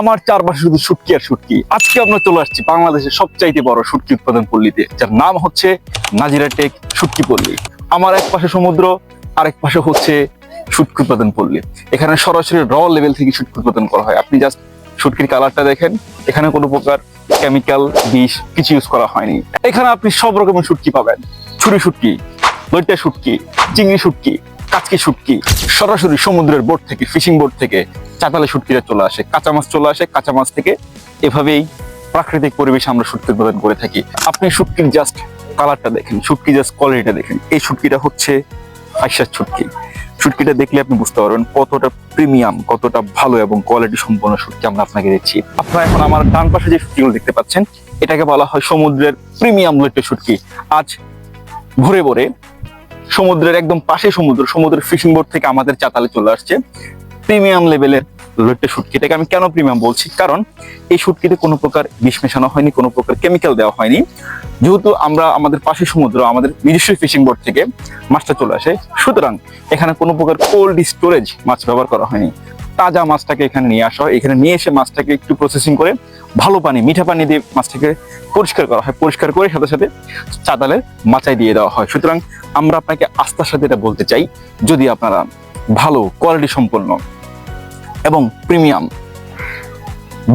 আমার চারপাশে শুধু শুটকি আর শুটকি। আজকে আমরা চলে আসছি বাংলাদেশের সবচাইতে বড় শুটকি উৎপাদন পল্লীতে, যার নাম হচ্ছে নাজিরা টেক শুটকি পল্লী। আমার এক পাশে সমুদ্র, আরেক পাশে হচ্ছে শুটকি উৎপাদন পল্লী। এখানে সরাসরি র লেভেল থেকে শুটকি উৎপাদন করা হয়। আপনি জাস্ট শুটকির কালারটা দেখেন, এখানে কোনো প্রকার কেমিক্যাল বিষ কিছু ইউজ করা হয়নি। এখানে আপনি সব রকমের শুটকি পাবেন, ছুরি শুটকি, লইট্টা শুটকি, চিংড়ি শুটকি, কাচকি শুটকি। সরাসরি সমুদ্রের বোট থেকে, ফিশিং বোট থেকে চাতালে শুটকিটা চলে আসে, কাঁচা মাছ চলে আসে, কাঁচা মাছ থেকে এভাবেই প্রাকৃতিক পরিবেশে আমরা শুটকি উৎপাদন করে থাকি। আপনি শুটকির জাস্ট কালারটা দেখেন, শুটকি জাস্ট কোয়ালিটিটা দেখেন। এই শুটকিটা হচ্ছে ফাইসার শুটকি। শুটকিটা দেখলে আপনি বুঝতে পারবেন কতটা প্রিমিয়াম, কতটা ভালো এবং কোয়ালিটি সম্পন্ন শুটকি আমরা আপনাকে দিচ্ছি। আপনারা এখন আমার ডান পাশে যে শুটকিগুলো দেখতে পাচ্ছেন, এটাকে বলা হয় সমুদ্রের প্রিমিয়াম লইট্টা শুটকি। আজ ভোরে ভোরে সমুদ্রের একদম পাশে সমুদ্রের ফিশিং বোট থেকে আমাদের চাতালে চলে আসছে প্রিমিয়াম লেভেলের লইট্টা শুটকি। এটাকে আমি কেন প্রিমিয়াম বলছি, কারণ এই শুটকিতে কোনো প্রকার বিষ মেশানো হয়নি, কোনো প্রকার কেমিক্যাল দেওয়া হয়নি। যেহেতু আমরা আমাদের পাশে সমুদ্র, আমাদের নিজস্ব ফিশিং বোট থেকে মাছটা চলে আসে, সুতরাং এখানে কোনো প্রকার কোল্ড স্টোরেজ মাছ ব্যবহার করা হয়নি। তাজা মাছটাকে এখানে নিয়ে আসা হয়, এখানে নিয়ে এসে মাছটাকে একটু প্রসেসিং করে ভালো পানি, মিঠা পানি দিয়ে মাছটাকে পরিষ্কার করা হয়। পরিষ্কার করে সাথে সাথে চাতালের মাচায় দিয়ে দেওয়া হয়। সুতরাং আমরা আপনাকে আস্থার সাথে এটা বলতে চাই, যদি আপনারা ভালো কোয়ালিটি সম্পন্ন এবং প্রিমিয়াম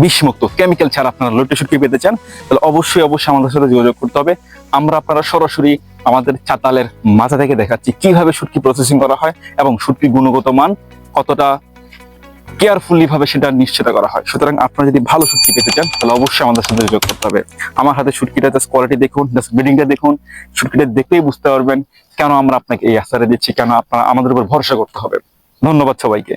বিষমুক্ত কেমিক্যাল ছাড়া আপনারা লইট্টা শুটকি পেতে চান, তাহলে অবশ্যই আমাদের সাথে যোগাযোগ করতে হবে। আমরা আপনারা সরাসরি আমাদের চাতালের মাথা থেকে দেখাচ্ছি কিভাবে শুটকি প্রসেসিং করা হয় এবং শুটকির গুণগত মান কতটা কেয়ারফুলি ভাবে সেটা নিশ্চিত করা হয়। সুতরাং আপনারা যদি ভালো শুটকি পেতে চান, তাহলে অবশ্যই আমাদের সাথে যোগাযোগ করতে হবে। আমার হাতে শুটকিটা জাস্ট কোয়ালিটি দেখুন, জাস্ট ব্রিডিংটা দেখুন, শুটকিটা দেখলেই বুঝতে পারবেন কেন আমরা আপনাকে এই আস্থাটা দিচ্ছি, কেন আপনারা আমাদের উপর ভরসা করতে হবে। ধন্যবাদ সবাইকে।